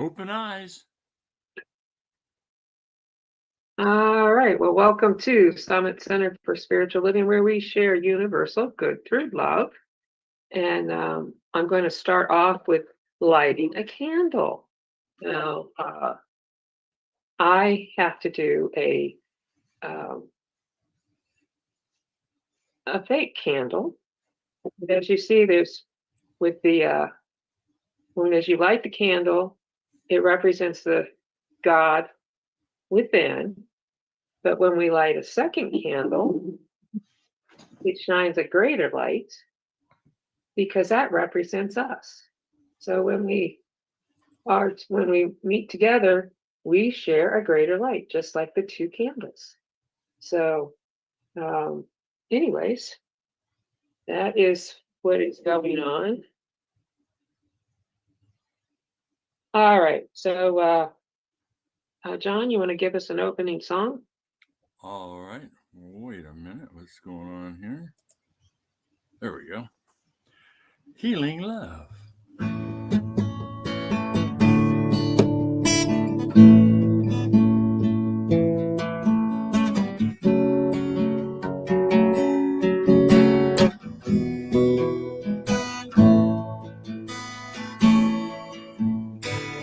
Open eyes. All right. Well, welcome to Summit Center for Spiritual Living, where we share universal good through love. And I'm going to start off with lighting a candle. Now, I have to do um, a fake candle. As you see, there's with the as you light the candle, it represents the God within. But when we light a second candle, it shines a greater light because that represents us. So when we meet together, we share a greater light, just like the two candles. So, um, anyways, that is what is going on. All right. So, John, you want to give us an opening song? All right. Wait a minute. What's going on here? There we go. Healing love.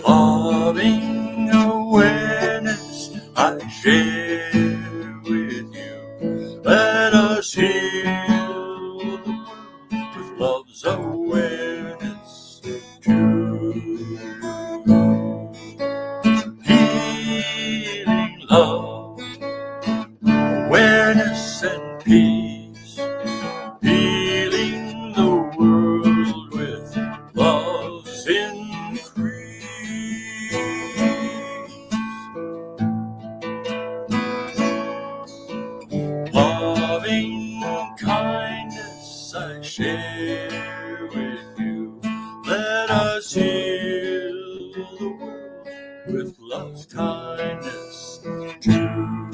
Loving awareness I share with you. Let us heal the world with love's awareness too. Healing love, awareness and peace. Healing the world with love's increase. Loving kindness I share with you. Let us heal the world with love's kindness too.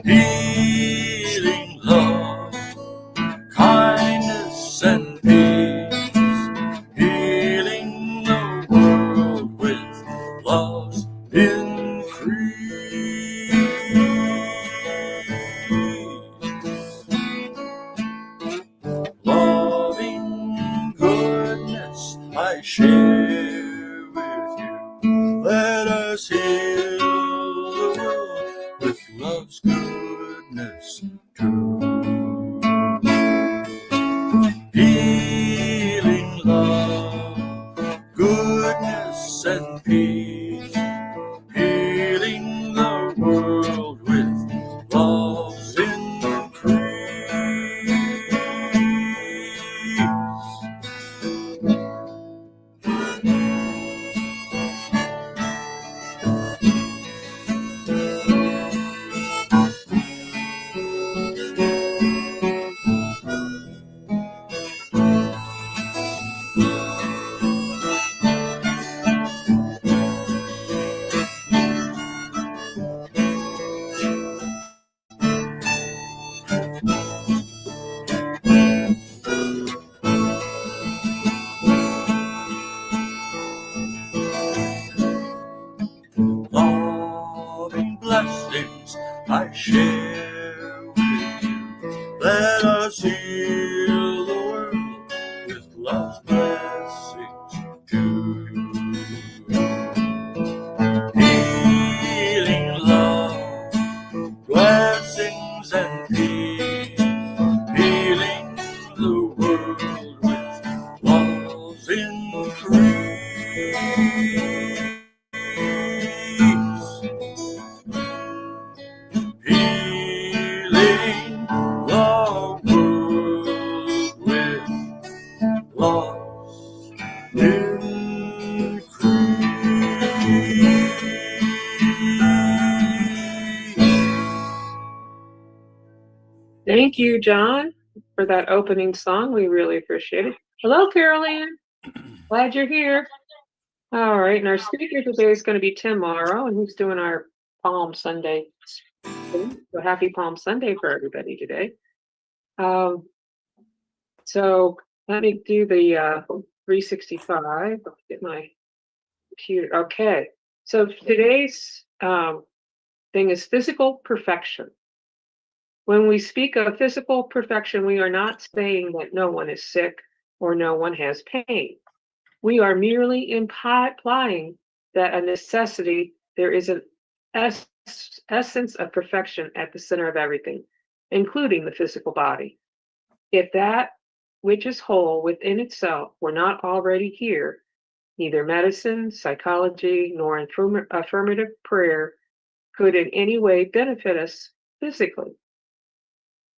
Healing love, kindness and peace. Healing the world with love's increase. Loving goodness I share with you. Let us heal the world with love's goodness too. Healing love, goodness and peace. Healing the world with love's increase. Loving blessings I share with you. Let us heal the world with love's blessings too. Healing love, blessings and peace. Healing the world with love's increase. Healing the world with love's increase. Thank you, John, for that opening song. We really appreciate it. Hello, Carol Ann. Glad you're here. All right. And our speaker today is going to be Tim Morrow, and he's doing our Palm Sunday. So happy Palm Sunday for everybody today. So let me do the 365. at my computer. Okay. So today's thing is physical perfection. When we speak of physical perfection, we are not saying that no one is sick or no one has pain. We are merely implying that a necessity, there is an essence of perfection at the center of everything, including the physical body. If that which is whole within itself were not already here, neither medicine, psychology, nor affirmative prayer could in any way benefit us physically.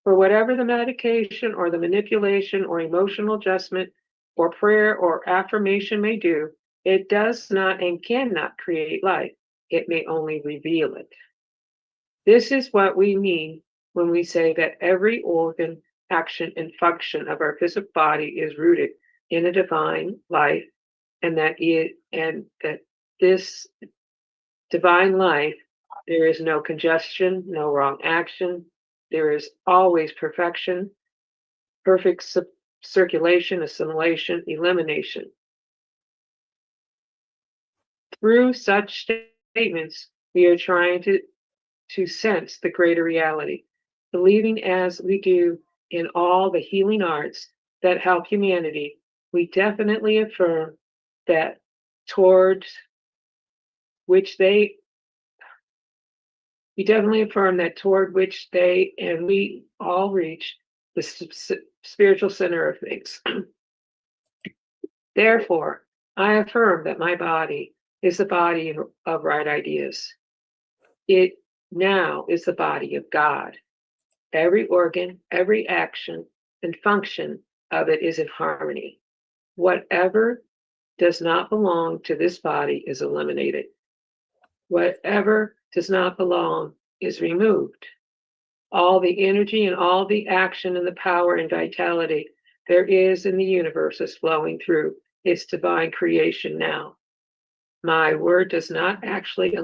For whatever the medication or the manipulation or emotional adjustment or prayer or affirmation may do, it does not and cannot create life. It may only reveal it. This is what we mean when we say that every organ, action, and function of our physical body is rooted in a divine life, and that this divine life, there is no congestion, no wrong action. There is always perfection, perfect circulation, assimilation, elimination. Through such statements, we are trying to sense the greater reality, believing as we do in all the healing arts that help humanity. We definitely affirm that toward which they and we all reach the spiritual center of things. Therefore, I affirm that my body is the body of right ideas. It now is the body of God. Every organ, every action, and function of it is in harmony. Whatever does not belong to this body is eliminated. Whatever does not belong is removed. All the energy and all the action and the power and vitality there is in the universe is flowing through its divine creation now. My word does actually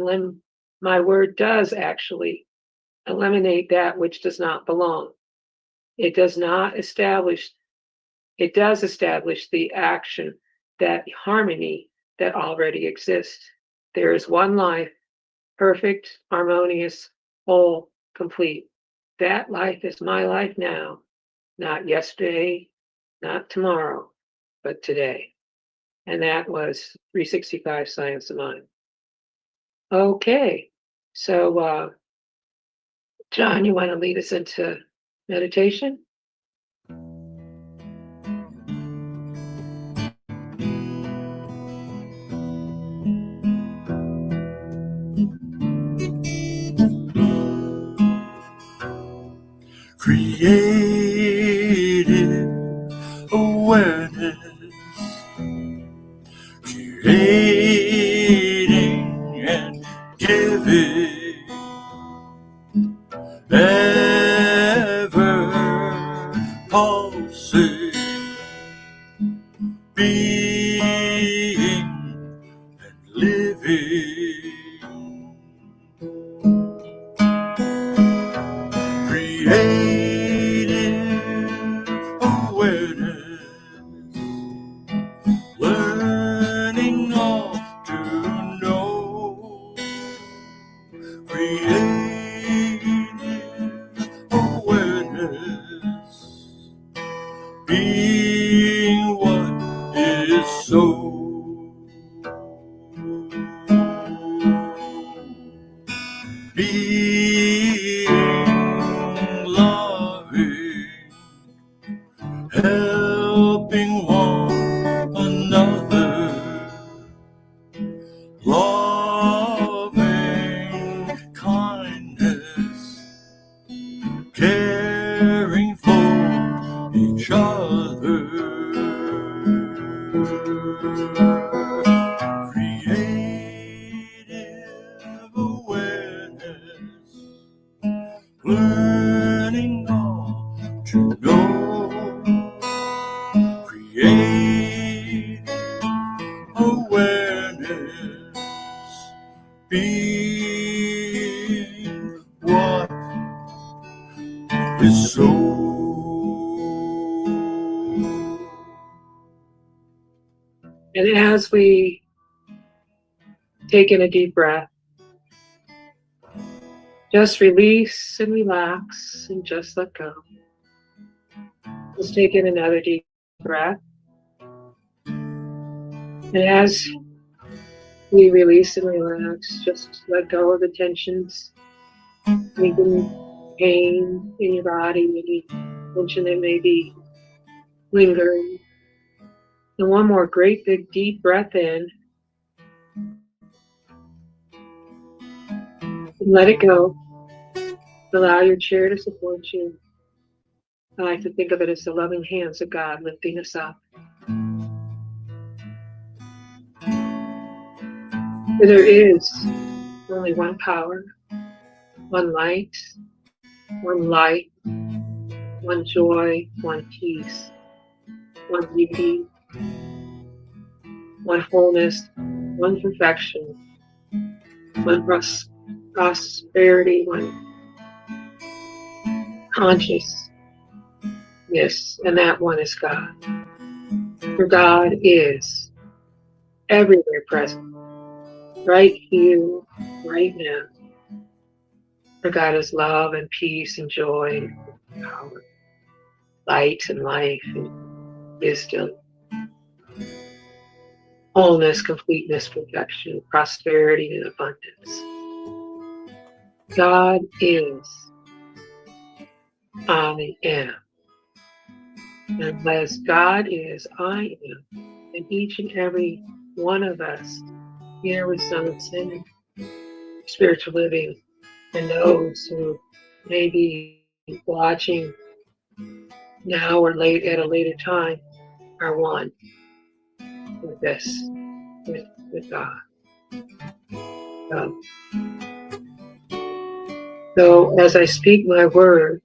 eliminate that which does not belong. It does establish the action, that harmony that already exists. There is one life, perfect, harmonious, whole, complete. That life is my life now, not yesterday, not tomorrow, but today. And that was 365 Science of Mind. Okay, so John, you want to lead us into meditation? Creative awareness, creating and giving, ever pulsing, being and living. Creative awareness, learning all to know. Creative awareness, being what is so. Being loving, helping one another, loving kindness, caring for each other. Creative awareness, learning all to know. Creative awareness, being what is so. And as we take in a deep breath, just release and relax and just let go. Let's take in another deep breath. And as we release and relax, just let go of the tensions, any pain in your body, any tension that may be lingering. And one more great big deep breath in. And let it go. Allow your chair to support you. I like to think of it as the loving hands of God lifting us up. For there is only one power, one light, one joy, one peace, one beauty, one wholeness, one perfection, one prosperity, one consciousness, and that one is God. For God is everywhere present, right here, right now. For God is love and peace and joy and power, light and life and wisdom, wholeness, completeness, perfection, prosperity, and abundance. God is, I am. And as God is, I am. And each and every one of us here with Summit Center, Spiritual Living, and those who may be watching now or late at a later time are one with this, with God. So as I speak my word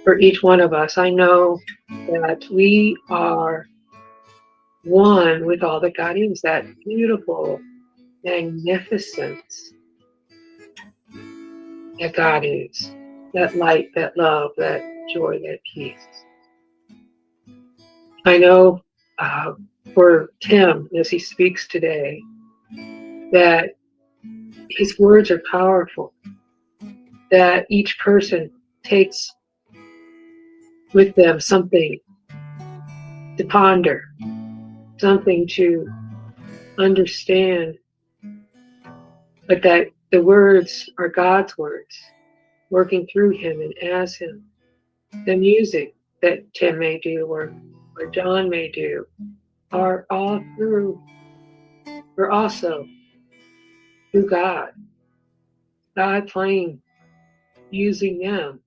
for each one of us, I know that we are one with all that God is, that beautiful magnificence that God is, that light, that love, that joy, that peace. I know for Tim, as he speaks today, that his words are powerful, that each person takes with them something to ponder, something to understand, but that the words are God's words working through him and as him. The music that Tim may do or John may do are all through, or also through God. God playing, using them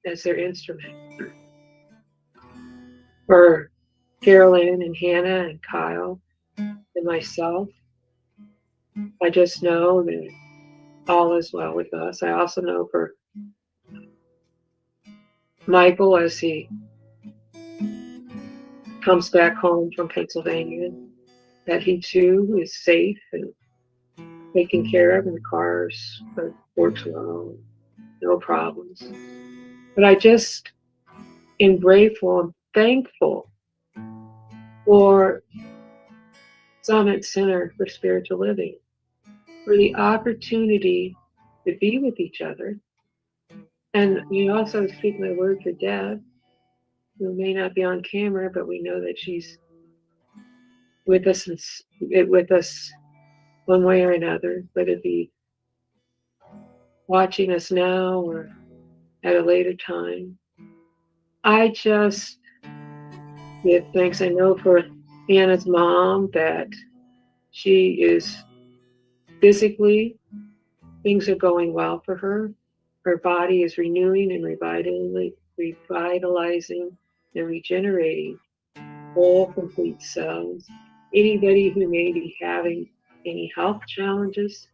as their instrument. For Carolyn and Hannah and Kyle and myself, I just know that all is well with us. I also know for Michael as he comes back home from Pennsylvania, that he too is safe and taken care of, and the cars works well, no problems. But I just am grateful and thankful for Summit Center for Spiritual Living, for the opportunity to be with each other. And we also speak my word for Deb, who may not be on camera, but we know that she's with us one way or another, whether it be watching us now or at a later time. I just give thanks. I know for Anna's mom that she is physically, things are going well for her. Her body is renewing and revitalizing and regenerating whole, complete cells. Anybody who may be having any health challenges,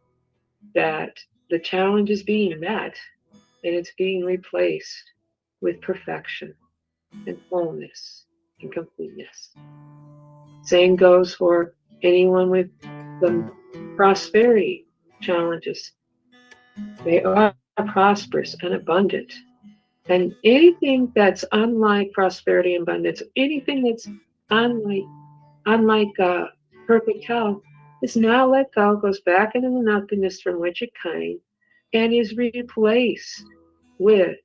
that the challenge is being met and it's being replaced with perfection and wholeness and completeness. Same goes for anyone with the prosperity challenges. They are prosperous and abundant. And anything that's unlike prosperity and abundance, anything that's unlike unlike perfect health, is now let go, goes back into the nothingness from which it came, and is replaced with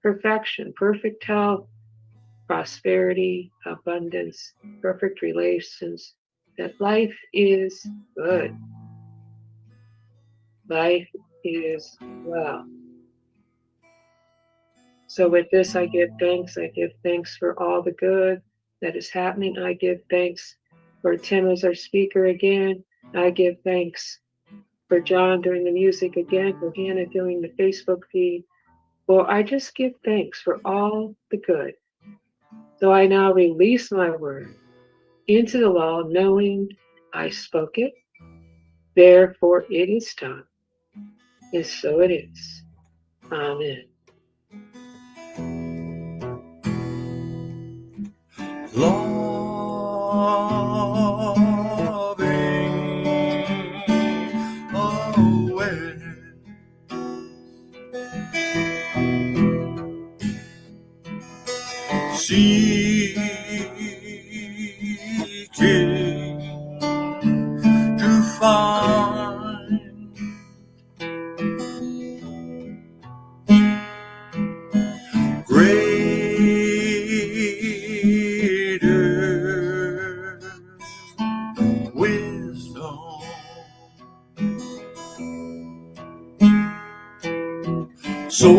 perfection, perfect health, prosperity, abundance, perfect relations, that life is good. Life is well. So with this, I give thanks. I give thanks for all the good that is happening. I give thanks for Tim as our speaker again. I give thanks for John doing the music again, for Hannah doing the Facebook feed. Well, I just give thanks for all the good. So I now release my word into the law, knowing I spoke it. Therefore it is done. And so it is. Amen. Loving away. Seeking to find greater wisdom. So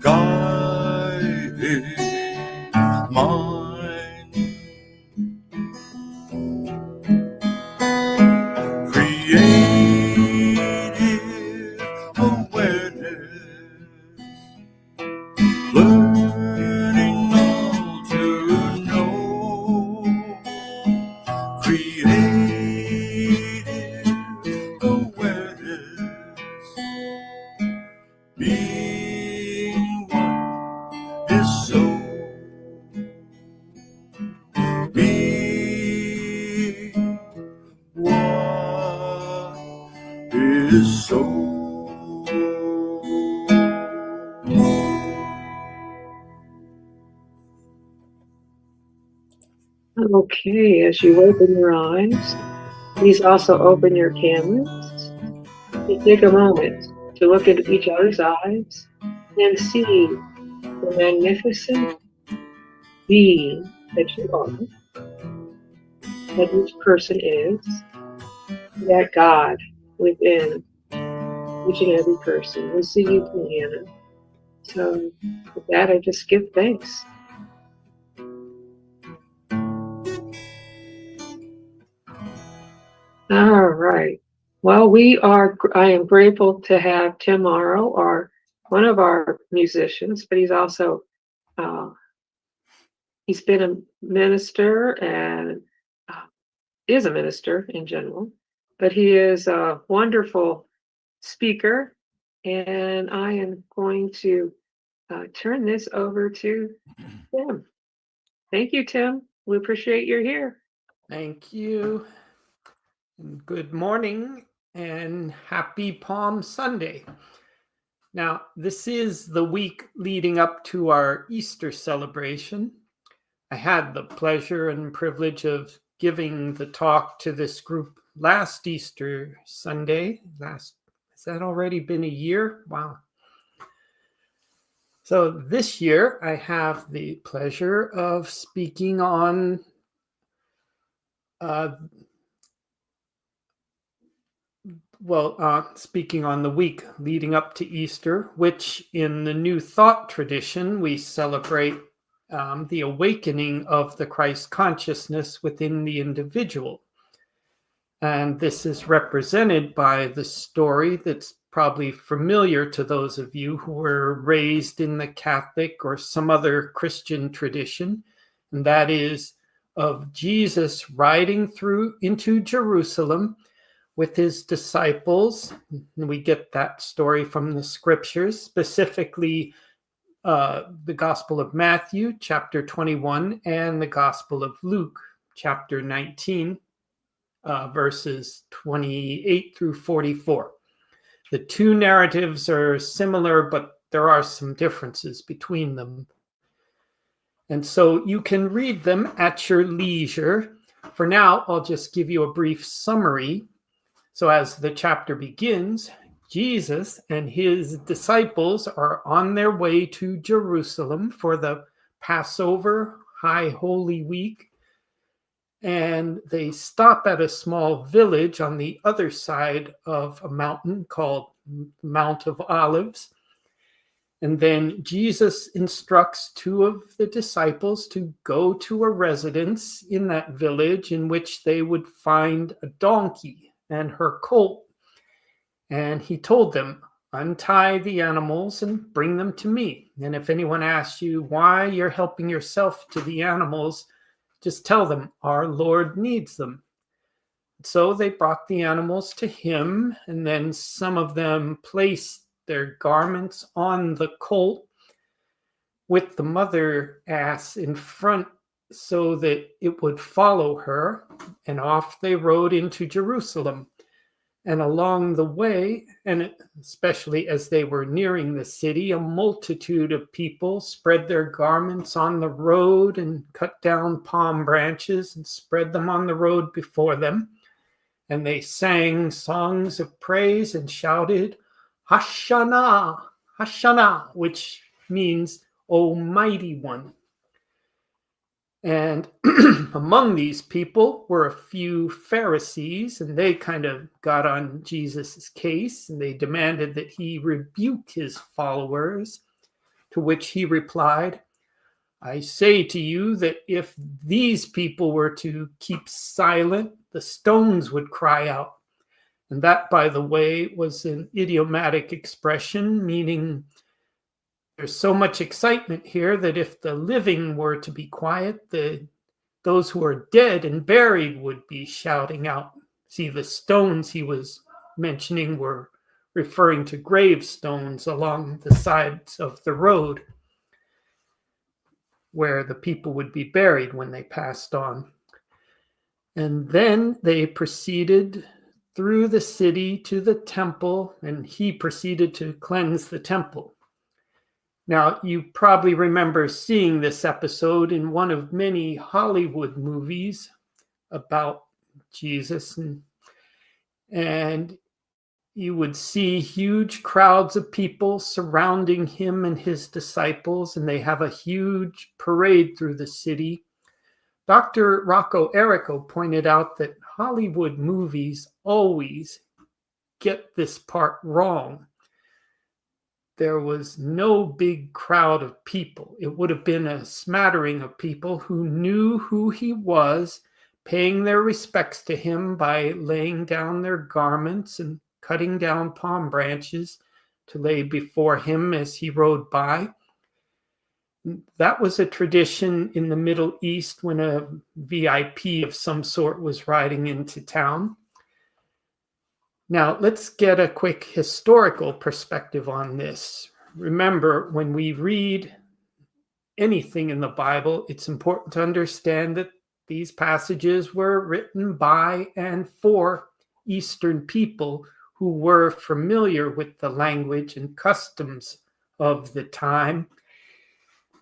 guided mind, creative awareness, learning all to know, creative awareness, being what is so, being what is so. Okay, as you open your eyes, please also open your cameras. You take a moment to look into each other's eyes and see the magnificent being that you are, that each person is, that God within each and every person. We see you, Hannah. So with that, I just give thanks. All right. Well, I am grateful to have Tim Morrow, one of our musicians, but he's also, he's been a minister and is a minister in general, but he is a wonderful speaker. And I am going to turn this over to Tim. Thank you, Tim. We appreciate you're here. Thank you. And good morning and happy Palm Sunday. Now, this is the week leading up to our Easter celebration. I had the pleasure and privilege of giving the talk to this group last Easter Sunday. Has that already been a year? Wow. So this year I have the pleasure of speaking on speaking on the week leading up to Easter, which in the New Thought tradition, we celebrate the awakening of the Christ consciousness within the individual. And this is represented by the story that's probably familiar to those of you who were raised in the Catholic or some other Christian tradition, and that is of Jesus riding through into Jerusalem with his disciples. And we get that story from the scriptures, specifically the Gospel of Matthew, chapter 21, and the Gospel of Luke, chapter 19, verses 28 through 44. The two narratives are similar, but there are some differences between them. And so you can read them at your leisure. For now, I'll just give you a brief summary. So as the chapter begins, Jesus and his disciples are on their way to Jerusalem for the Passover, High Holy Week. And they stop at a small village on the other side of a mountain called Mount of Olives. And then Jesus instructs two of the disciples to go to a residence in that village in which they would find a donkey and her colt. And he told them, untie the animals and bring them to me. And if anyone asks you why you're helping yourself to the animals, just tell them our Lord needs them. So they brought the animals to him, and then some of them placed their garments on the colt with the mother ass in front so that it would follow her, and off they rode into Jerusalem. And along the way, and especially as they were nearing the city, a multitude of people spread their garments on the road and cut down palm branches and spread them on the road before them. And they sang songs of praise and shouted, Hosanna, Hosanna, which means, O Mighty One. And among these people were a few Pharisees, and they kind of got on Jesus's case, and they demanded that he rebuke his followers, to which he replied, I say to you that if these people were to keep silent, the stones would cry out. And that, by the way, was an idiomatic expression, meaning there's so much excitement here that if the living were to be quiet, those who are dead and buried would be shouting out. See, the stones he was mentioning were referring to gravestones along the sides of the road where the people would be buried when they passed on. And then they proceeded through the city to the temple, and he proceeded to cleanse the temple. Now, you probably remember seeing this episode in one of many Hollywood movies about Jesus, and you would see huge crowds of people surrounding him and his disciples, and they have a huge parade through the city. Dr. Rocco Errico pointed out that Hollywood movies always get this part wrong. There was no big crowd of people. It would have been a smattering of people who knew who he was, paying their respects to him by laying down their garments and cutting down palm branches to lay before him as he rode by. That was a tradition in the Middle East when a VIP of some sort was riding into town. Now, let's get a quick historical perspective on this. Remember, when we read anything in the Bible, it's important to understand that these passages were written by and for Eastern people who were familiar with the language and customs of the time.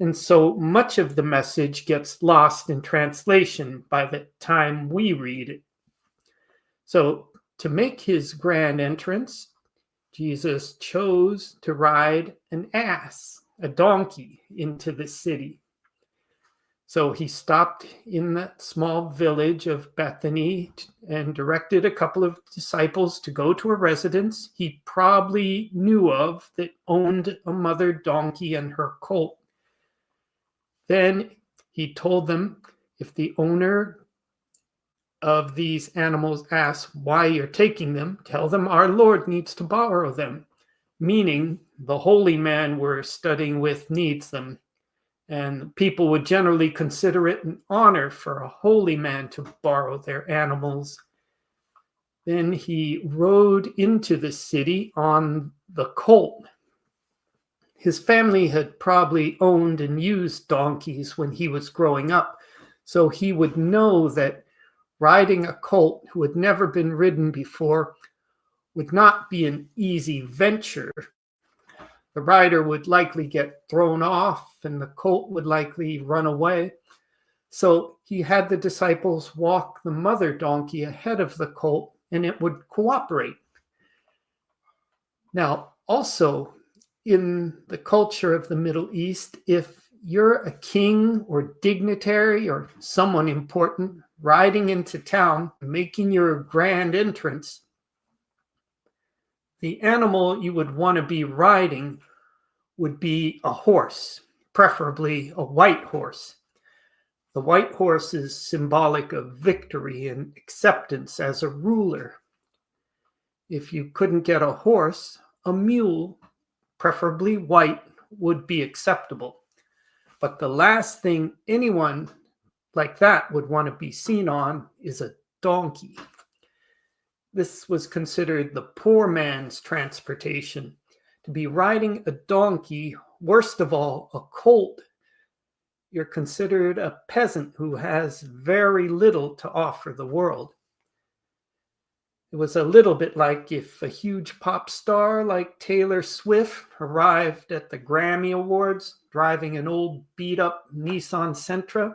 And so much of the message gets lost in translation by the time we read it. So, to make his grand entrance, Jesus chose to ride an ass, a donkey, into the city. So he stopped in that small village of Bethany and directed a couple of disciples to go to a residence he probably knew of that owned a mother donkey and her colt. Then he told them, if the owner of these animals asks why you're taking them, tell them our Lord needs to borrow them, meaning the holy man we're studying with needs them. And people would generally consider it an honor for a holy man to borrow their animals. Then he rode into the city on the colt. His family had probably owned and used donkeys when he was growing up, so he would know that riding a colt who had never been ridden before would not be an easy venture. the rider would likely get thrown off and the colt would likely run away. So he had the disciples walk the mother donkey ahead of the colt, and it would cooperate. Now, also in the culture of the Middle East, if you're a king or dignitary or someone important riding into town, making your grand entrance, the animal you would want to be riding would be a horse, preferably a white horse. The white horse is symbolic of victory and acceptance as a ruler. If you couldn't get a horse, a mule, preferably white, would be acceptable. But the last thing anyone like that would want to be seen on is a donkey. This was considered the poor man's transportation. To be riding a donkey, worst of all, a colt, you're considered a peasant who has very little to offer the world. It was a little bit like if a huge pop star like Taylor Swift arrived at the Grammy Awards driving an old beat-up Nissan Sentra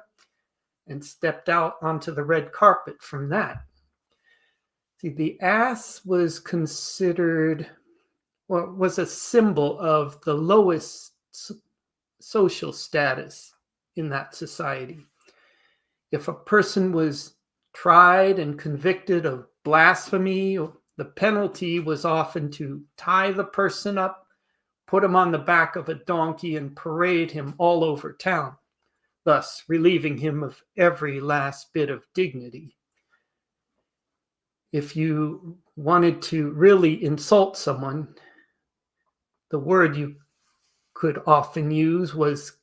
and stepped out onto the red carpet from that. See, the ass was considered, or was a symbol of the lowest social status in that society. If a person was tried and convicted of blasphemy, the penalty was often to tie the person up, put him on the back of a donkey, and parade him all over town, thus relieving him of every last bit of dignity. If you wanted to really insult someone, the word you could often use was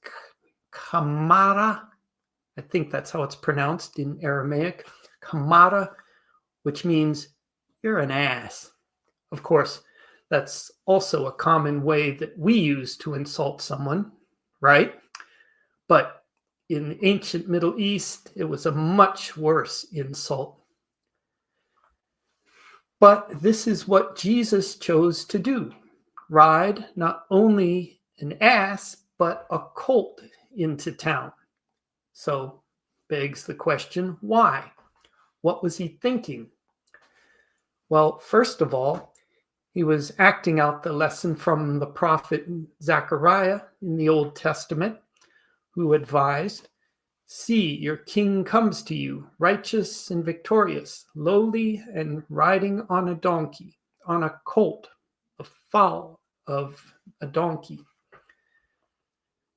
kamara. I think that's how it's pronounced in Aramaic. Kamara, which means you're an ass. Of course, that's also a common way that we use to insult someone, right? But in the ancient Middle East, it was a much worse insult. But this is what Jesus chose to do: ride not only an ass, but a colt into town. So begs the question, why? What was he thinking? Well, first of all, he was acting out the lesson from the prophet Zechariah in the Old Testament, who advised, "See, your king comes to you, righteous and victorious, lowly and riding on a donkey, on a colt, a foal of a donkey."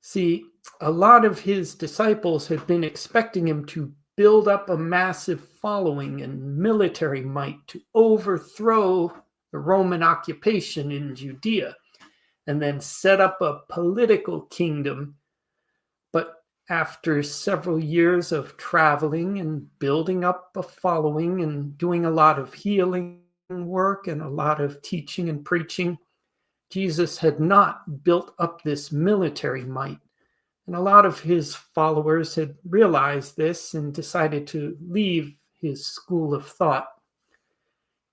See, a lot of his disciples had been expecting him to build up a massive following and military might to overthrow the Roman occupation in Judea and then set up a political kingdom. But after several years of traveling and building up a following and doing a lot of healing work and a lot of teaching and preaching, Jesus had not built up this military might. And a lot of his followers had realized this and decided to leave his school of thought.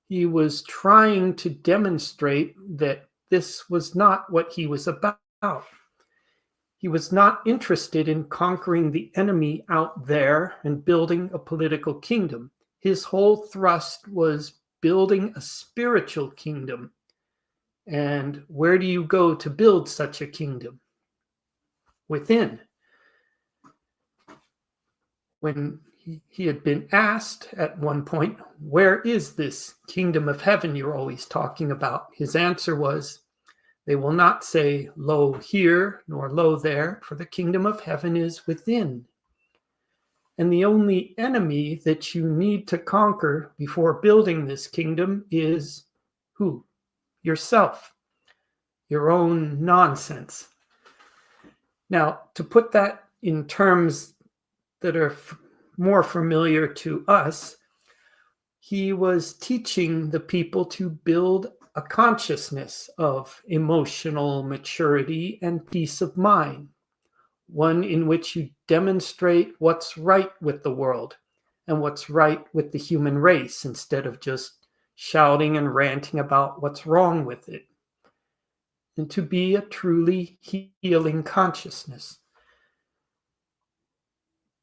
He was trying to demonstrate that this was not what he was about. He was not interested in conquering the enemy out there and building a political kingdom. His whole thrust was building a spiritual kingdom. And where do you go to build such a kingdom? Within. When he had been asked at one point, "Where is this kingdom of heaven you're always talking about?" his answer was, "They will not say, 'Lo here,' nor 'Lo there,' for the kingdom of heaven is within." And the only enemy that you need to conquer before building this kingdom is who? Yourself. Your own nonsense. Now, to put that in terms that are more familiar to us, he was teaching the people to build a consciousness of emotional maturity and peace of mind, one in which you demonstrate what's right with the world and what's right with the human race instead of just shouting and ranting about what's wrong with it. and to be a truly healing consciousness.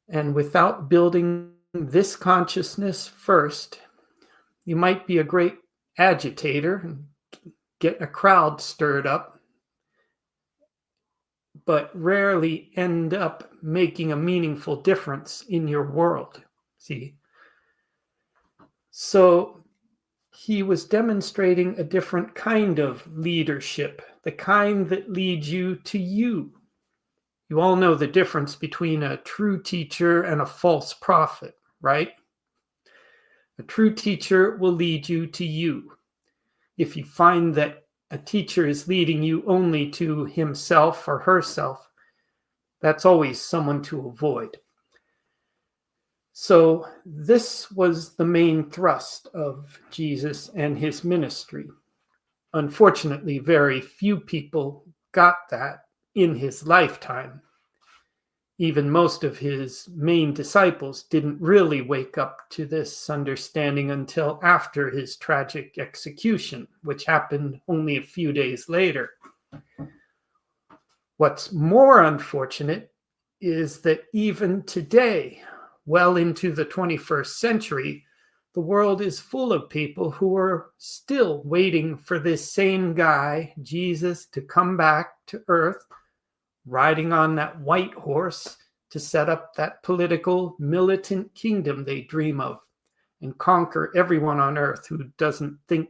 And without building this consciousness first, you might be a great agitator and get a crowd stirred up, but rarely end up making a meaningful difference in your world. See? So he was demonstrating a different kind of leadership, the kind that leads you to you. You all know the difference between a true teacher and a false prophet, right? A true teacher will lead you to you. If you find that a teacher is leading you only to himself or herself, that's always someone to avoid. So this was the main thrust of Jesus and his ministry. Unfortunately, very few people got that in his lifetime. Even most of his main disciples didn't really wake up to this understanding until after his tragic execution, which happened only a few days later. What's more unfortunate is that even today, well into the 21st century, the world is full of people who are still waiting for this same guy, Jesus, to come back to earth, riding on that white horse to set up that political militant kingdom they dream of and conquer everyone on earth who doesn't think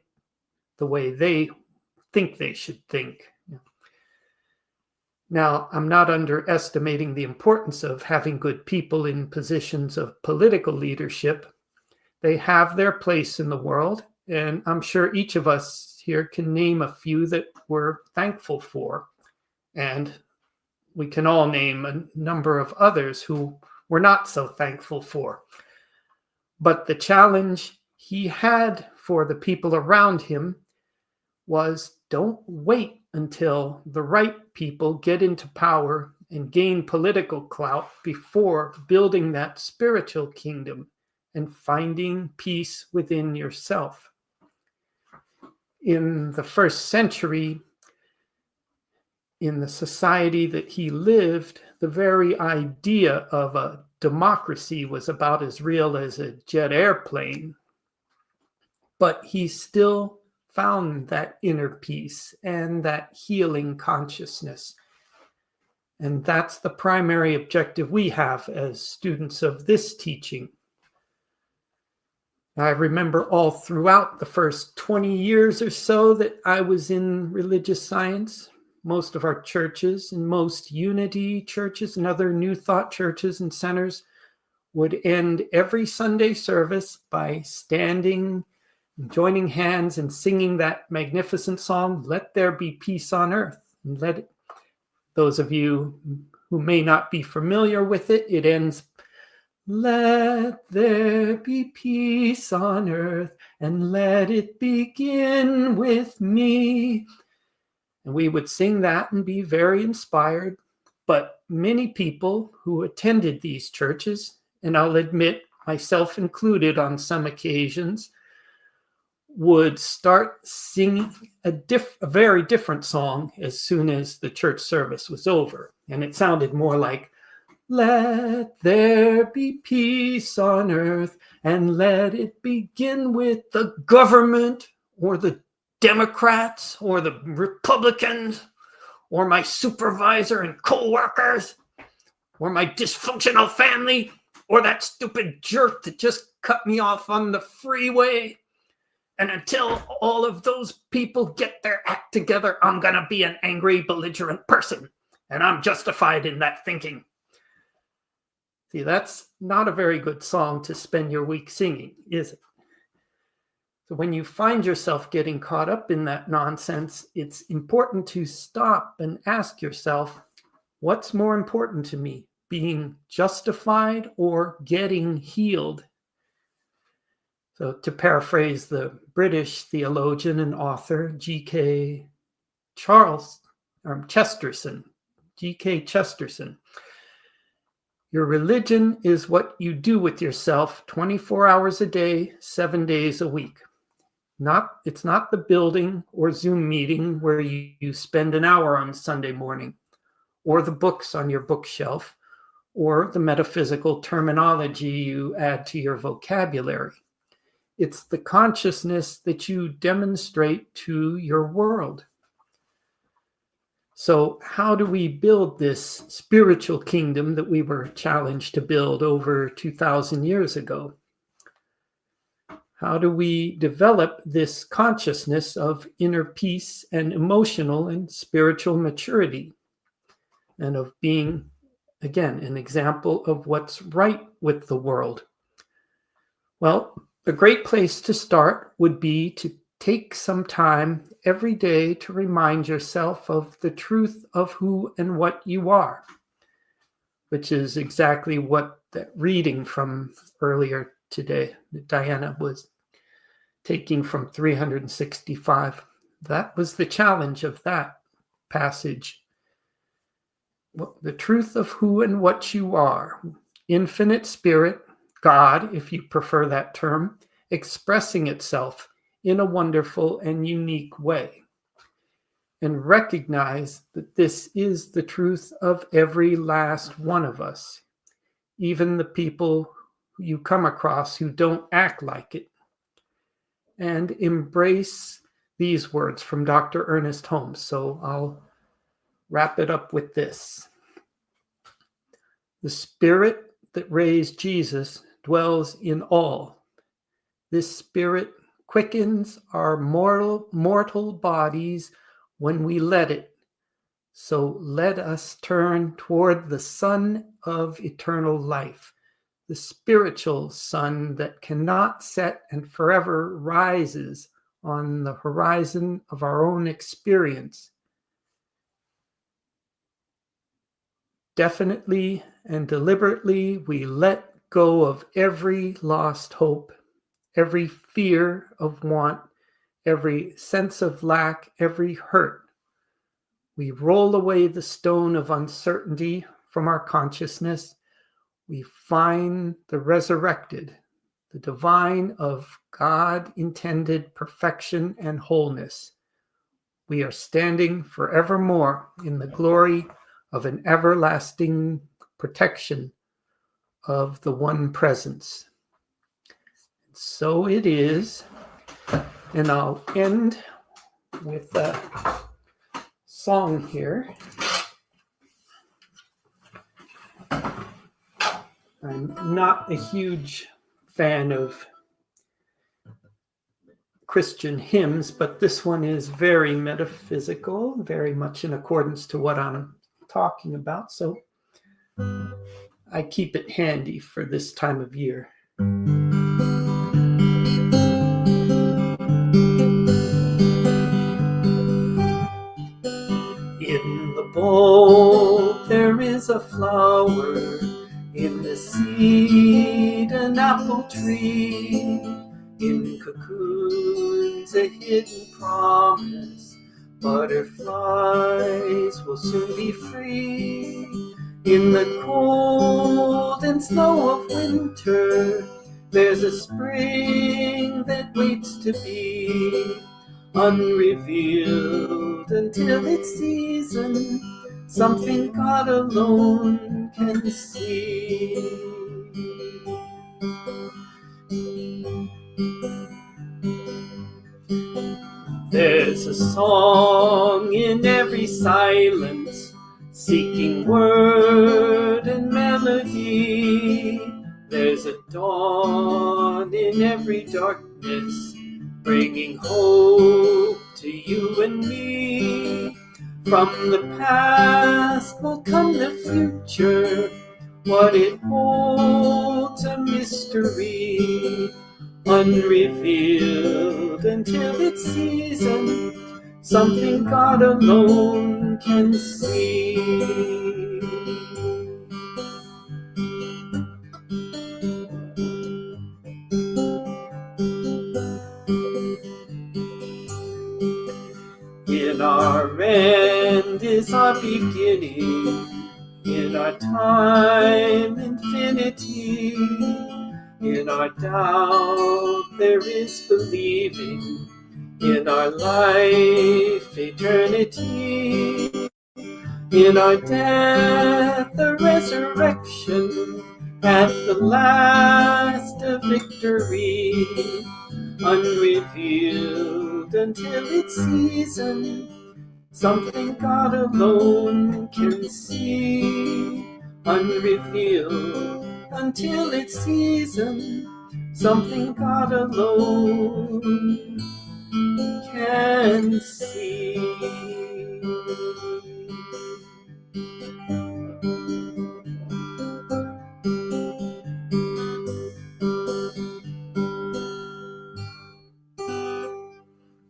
the way they think they should think. Now, I'm not underestimating the importance of having good people in positions of political leadership. They have their place in the world, and I'm sure each of us here can name a few that we're thankful for. And we can all name a number of others who we're not so thankful for. But the challenge he had for the people around him was, don't wait until the right people get into power and gain political clout before building that spiritual kingdom and finding peace within yourself. In the first century, in the society that he lived, the very idea of a democracy was about as real as a jet airplane. But he still found that inner peace and that healing consciousness. And that's the primary objective we have as students of this teaching. I remember all throughout the first 20 years or so that I was in religious science, most of our churches and most unity churches and other New Thought churches and centers would end every Sunday service by standing, joining hands and singing that magnificent song, "Let There Be Peace on Earth." And those of you who may not be familiar with it, it ends, "Let there be peace on earth, and let it begin with me." And we would sing that and be very inspired. But many people who attended these churches, and I'll admit myself included on some occasions, would start singing a very different song as soon as the church service was over. And it sounded more like, "Let there be peace on earth, and let it begin with the government, or the Democrats, or the Republicans, or my supervisor and co-workers, or my dysfunctional family, or that stupid jerk that just cut me off on the freeway. And until all of those people get their act together, I'm going to be an angry, belligerent person. And I'm justified in that thinking." See, that's not a very good song to spend your week singing, is it? So when you find yourself getting caught up in that nonsense, it's important to stop and ask yourself, what's more important to me, being justified or getting healed? So to paraphrase the British theologian and author G.K. Chesterton, G.K. Chesterton, your religion is what you do with yourself 24 hours a day, 7 days a week. It's not the building or Zoom meeting where you spend an hour on Sunday morning, or the books on your bookshelf, or the metaphysical terminology you add to your vocabulary. It's the consciousness that you demonstrate to your world. So how do we build this spiritual kingdom that we were challenged to build over 2,000 years ago? How do we develop this consciousness of inner peace and emotional and spiritual maturity, and of being, again, an example of what's right with the world? Well, a great place to start would be to take some time every day to remind yourself of the truth of who and what you are, which is exactly what that reading from earlier today that Diana was taking from 365. That was the challenge of that passage. The truth of who and what you are. Infinite spirit, God, if you prefer that term, expressing itself in a wonderful and unique way. And recognize that this is the truth of every last one of us, even the people you come across who don't act like it. And embrace these words from Dr. Ernest Holmes. So I'll wrap it up with this. The spirit that raised Jesus dwells in all. This spirit quickens our mortal bodies when we let it. So let us turn toward the sun of eternal life, the spiritual sun that cannot set and forever rises on the horizon of our own experience. Definitely and deliberately, we let go of every lost hope, every fear of want, every sense of lack, every hurt. We roll away the stone of uncertainty from our consciousness. We find the resurrected, the divine of God-intended perfection and wholeness. We are standing forevermore in the glory of an everlasting protection of the one presence. So it is. And I'll end with a song here. I'm not a huge fan of Christian hymns, but this one is very metaphysical, very much in accordance to what I'm talking about. So I keep it handy for this time of year. In the bowl there is a flower, in the seed an apple tree, in cocoons a hidden promise, butterflies will soon be free. In the cold and snow of winter, there's a spring that waits to be unrevealed until its season, something God alone can see. There's a song in every silence, seeking word and melody. There's a dawn in every darkness, bringing hope to you and me. From the past will come the future, what it holds a mystery, unrevealed until its season, something God alone can see. In our end is our beginning, in our time infinity. In our doubt there is believing, in our life eternity, in our death the resurrection, at the last a victory, unrevealed until its season, something God alone can see. Unrevealed until its season, something God alone can see.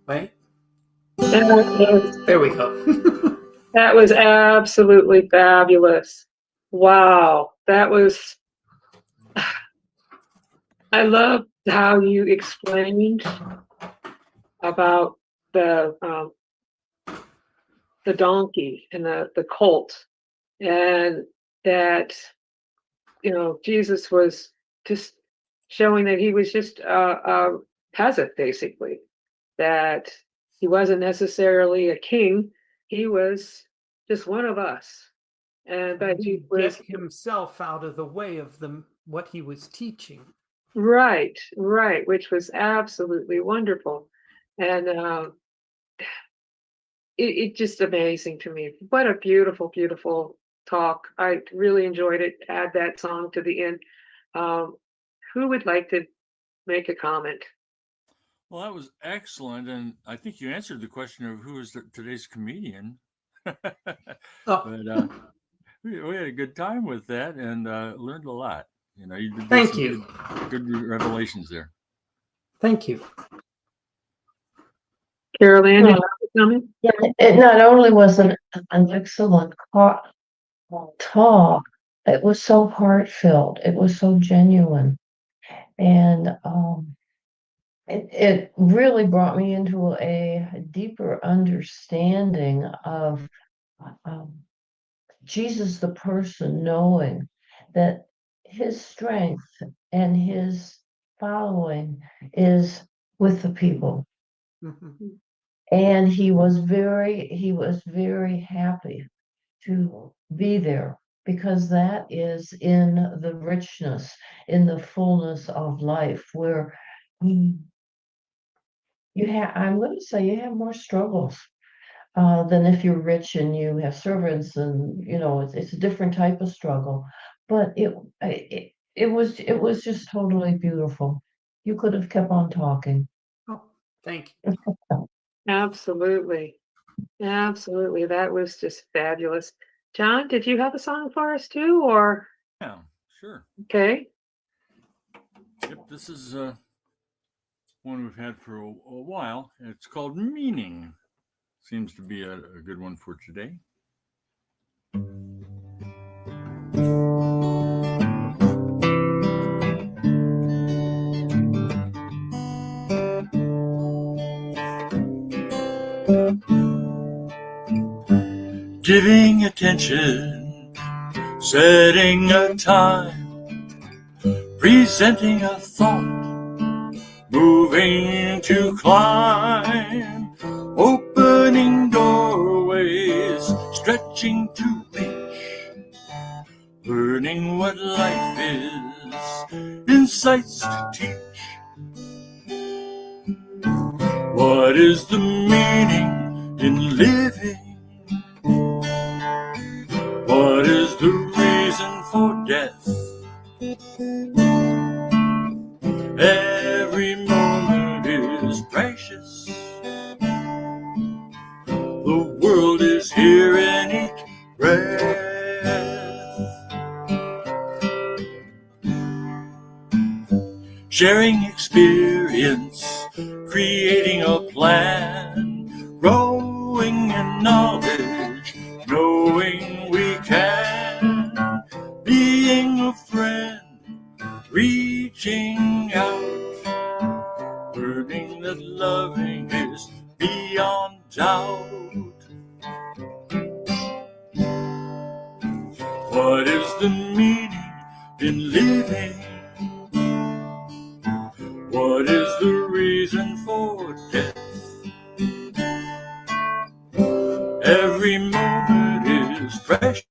Right? There we go. That was absolutely fabulous. Wow. That was, I love how you explained about the donkey and the colt, and that, Jesus was just showing that he was just a peasant, basically, that he wasn't necessarily a king. He was just one of us. And but he was get himself out of the way of what he was teaching. right, which was absolutely wonderful. And it just amazing to me. What a beautiful, beautiful talk. I really enjoyed it. Add that song to the end. Who would like to make a comment? Well, that was excellent, and I think you answered the question of who is today's comedian. But we had a good time with that and learned a lot. You did Thank you. Good revelations there. Thank you. Carol Ann, you have a comment? Yeah, it not only was an excellent talk, it was so heartfelt, it was so genuine, and it really brought me into a deeper understanding of Jesus the person, knowing that his strength and his following is with the people. Mm-hmm. And he was very happy to be there, because that is in the richness, in the fullness of life, where I'm going to say you have more struggles than if you're rich and you have servants, and it's a different type of struggle. But it was just totally beautiful. You could have kept on talking. Oh, thank you. Absolutely. That was just fabulous. John, did you have a song for us too, or? Yeah, sure. Okay. Yep, this is one we've had for a while. It's called Meaning. Seems to be a good one for today. Giving attention, setting a time, presenting a thought, moving to climb, opening doorways, stretching to reach, learning what life is, insights to teach. What is the meaning in living? What is the reason for death? Every moment is precious. The world is here in each breath. Sharing experience, creating a plan, growing in knowledge, knowing we can, being a friend, reaching out, learning that loving is beyond doubt. What is the meaning in living? What is the reason for death? Every moment is precious.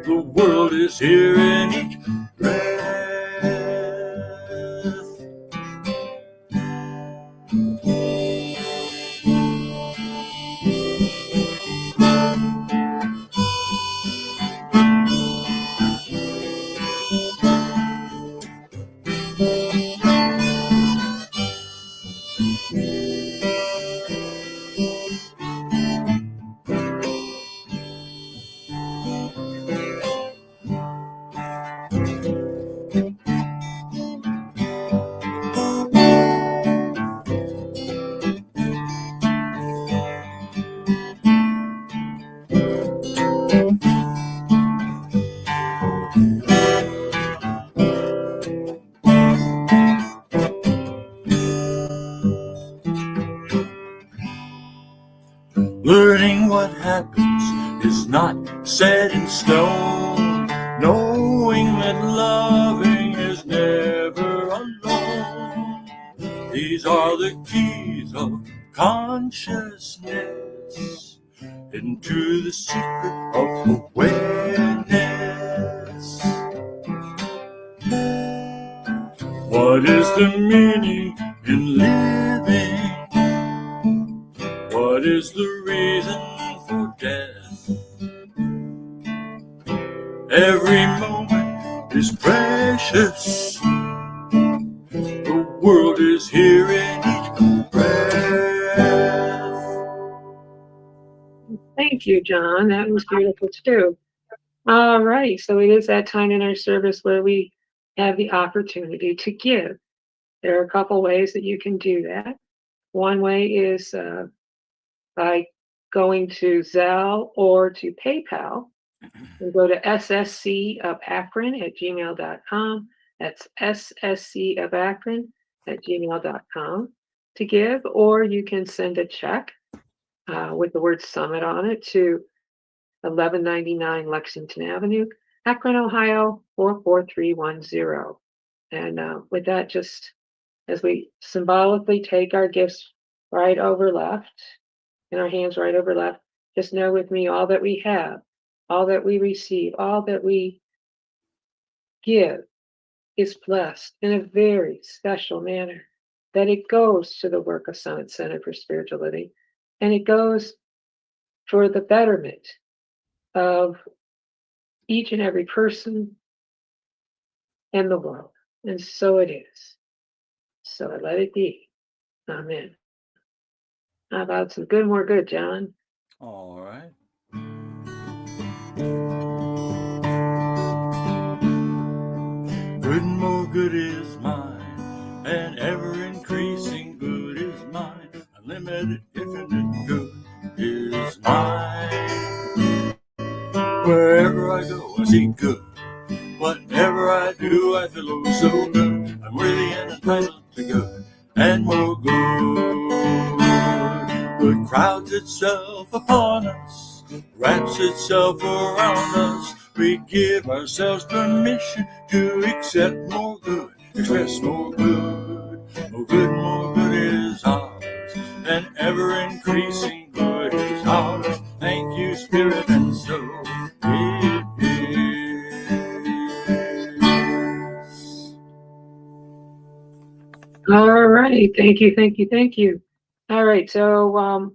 The world is here in each breath. Learning what happens is not set in stone. Knowing that loving is never alone. These are the keys of consciousness into the secret of awareness. What is the meaning in living? What is the reason for death? Every moment is precious. The world is here in each breath. Thank you, John. That was beautiful too. All right. So it is that time in our service where we have the opportunity to give. There are a couple ways that you can do that. One way is by going to Zelle or to PayPal. And go to sscofakron@gmail.com. That's sscofakron@gmail.com to give, or you can send a check with the word summit on it to 1199 Lexington Avenue, Akron, Ohio 44310. And with that, just as we symbolically take our gifts right over left, in our hands right over left, just know with me all that we have, all that we receive, all that we give is blessed in a very special manner, that it goes to the work of Summit Center for Spiritual Living, and it goes for the betterment of each and every person in the world. And so it is. So let it be. Amen. How about some good, more good, John? All right. Good and more good is mine, and ever increasing good is mine. Unlimited, infinite good is mine. Wherever I go, I see good. Whatever I do, I feel oh so good. I'm worthy and entitled to good and more good. Good crowds itself upon us, wraps itself around us. We give ourselves permission to accept more good, express more good. More good is ours, and ever increasing good is ours. Thank you, Spirit, and so it is. All right. Thank you, thank you, thank you. All right. So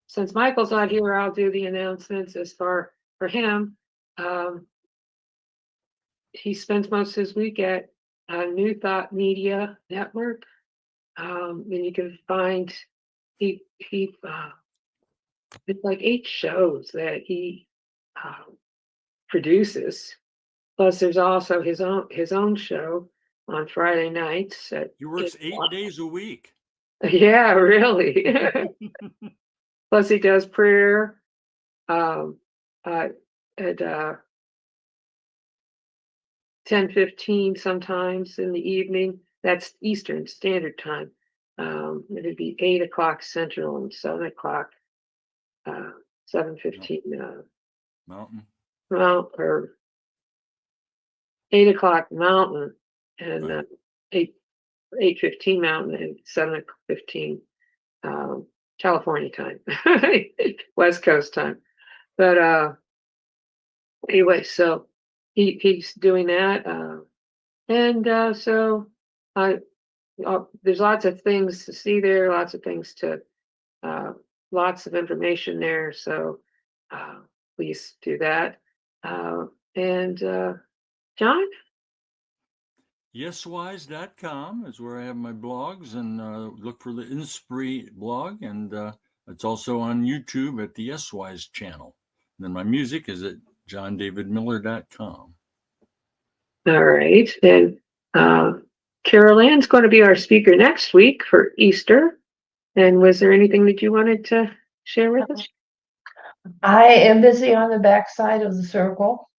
since Michael's not here, I'll do the announcements as for him. He spends most of his week at New Thought Media Network. And you can find it's like 8 shows that he produces. Plus, there's also his own show on Friday nights. He works 8 days a week. Yeah, really. Plus, he does prayer at 10:15 sometimes in the evening. That's Eastern Standard Time. It'd be 8 o'clock Central and 7 o'clock, 7:15 Mountain. or 8 o'clock Mountain and Right. 8:15 Mountain and 7:15 California time, West Coast time. But anyway, so he's doing that, and so I there's lots of things to see there, lots of things to, uh, lots of information there. So please do that. And John, Yeswise.com is where I have my blogs, and look for the Inspire blog, and it's also on YouTube at the Yeswise channel. And then my music is at johndavidmiller.com. all right, and Carol Ann's going to be our speaker next week for Easter. And was there anything that you wanted to share with us? I am busy on the backside of the circle,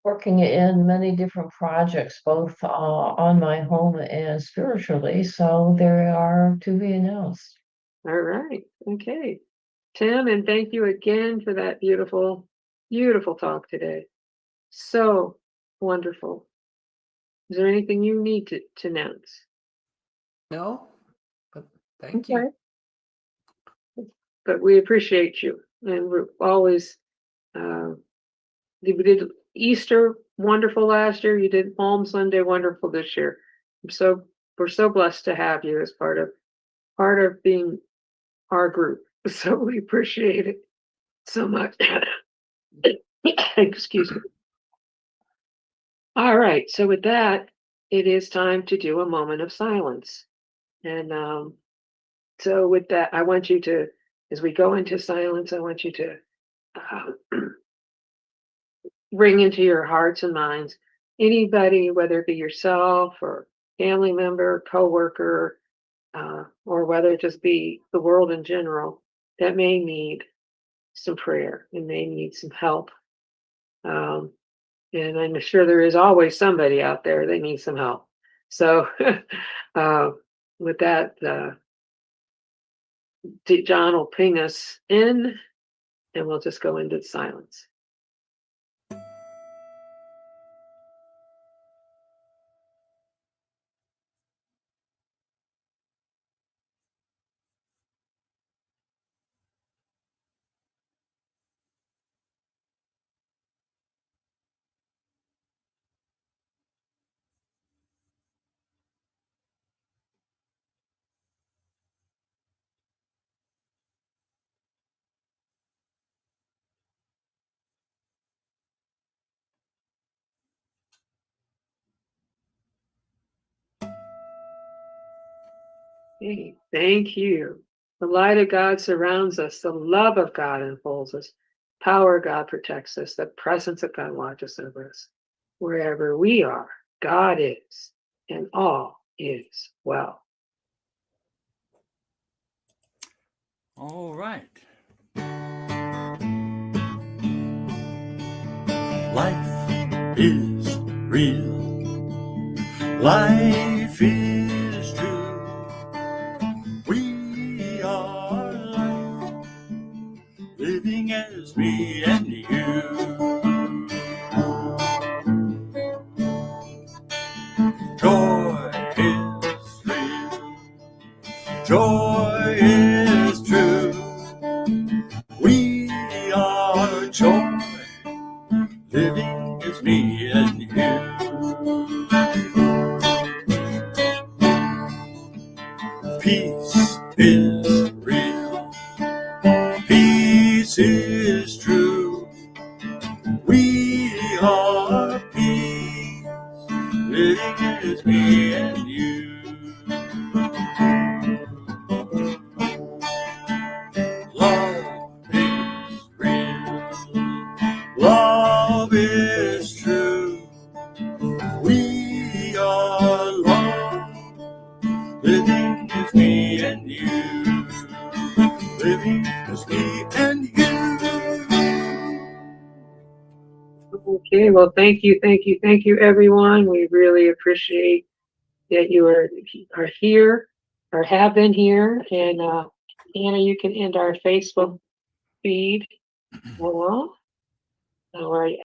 working in many different projects, both on my home and spiritually. So there are to be announced. All right, okay. Tim, and thank you again for that beautiful, beautiful talk today. So wonderful. Is there anything you need to announce? No, but thank you. But we appreciate you, and we're always. You did Easter wonderful last year. You did Palm Sunday wonderful this year. We're so blessed to have you as part of being our group. So we appreciate it so much. Excuse me. All right. So with that, it is time to do a moment of silence. And so with that, I want you to, as we go into silence, I want you to bring into your hearts and minds anybody, whether it be yourself or family member, coworker, or whether it just be the world in general, that may need some prayer and may need some help. And I'm sure there is always somebody out there that needs some help. So with that, John will ping us in and we'll just go into silence. Hey, thank you. The light of God surrounds us. The love of God enfolds us. Power of God protects us. The presence of God watches over us. Wherever we are, God is, and all is well. All right. Life is real. Life is true. We are life, living as me and you. Joy is real. Joy is true. We are joy, living as me and you. Peace is real. Peace is true. We are peace, living as me and you. Love is real. Love is true. We are love, living as me and you. Living as me and you. Okay, well, thank you, everyone. We really appreciate that you are here or have been here. And Anna, you can end our Facebook feed. All right.